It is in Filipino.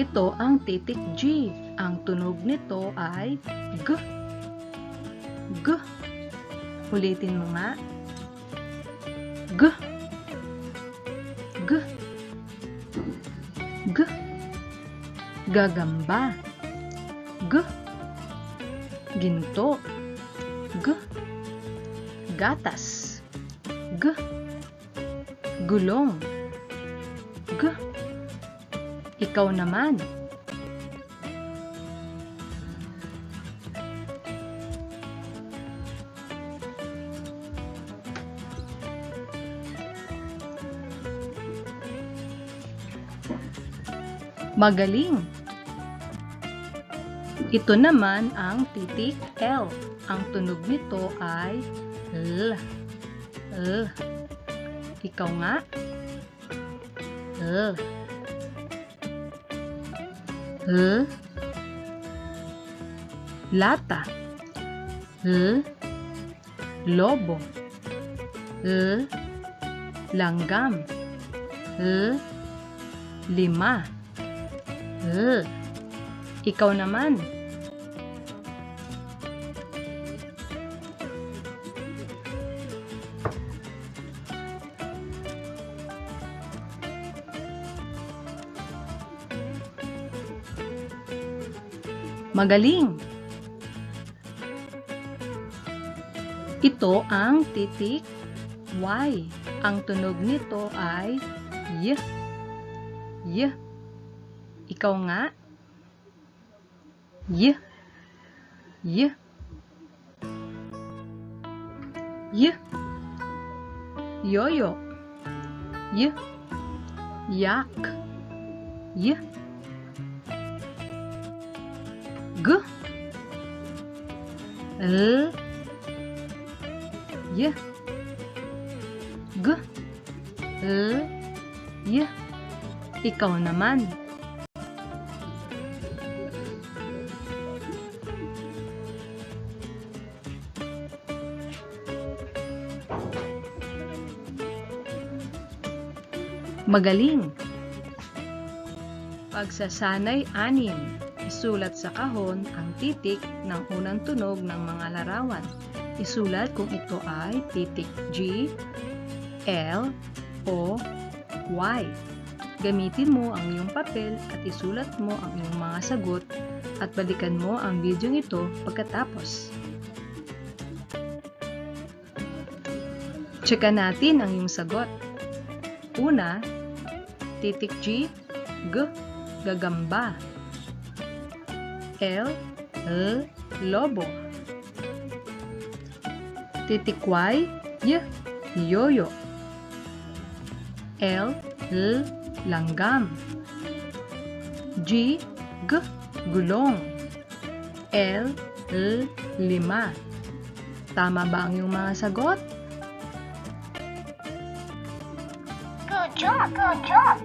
Ito ang titik G. Ang tunog nito ay G. G. Ulitin mo nga. G. G. G. Gagamba. G. Ginto. G. Gatas. G. Gulong. G. Ikaw naman. Magaling. Ito naman ang titik L. Ang tunog nito ay L. L. Ikaw nga. L. L. Lata. L. Lobo. L. Langgam. L. Lima. L. Ikaw naman. Magaling! Ito ang titik Y. Ang tunog nito ay Y. Y. Ikaw nga. Y. Y. Y. Yoyo. Y. Yak. Y. G. L. Y. G. L. Y. Ikaw naman. Magaling. Pagsasanay 6. Isulat sa kahon ang titik ng unang tunog ng mga larawan. Isulat kung ito ay titik G, L, o Y. Gamitin mo ang iyong papel at isulat mo ang iyong mga sagot at balikan mo ang video ito pagkatapos. Tseka natin ang iyong sagot. Una, titik G, G, gagamba. L, lobo. Titik Y, Y, yoyo. L, langgam. G, G, gulong. L, lima. Tama ba ang iyong mga sagot? Good job! Good job!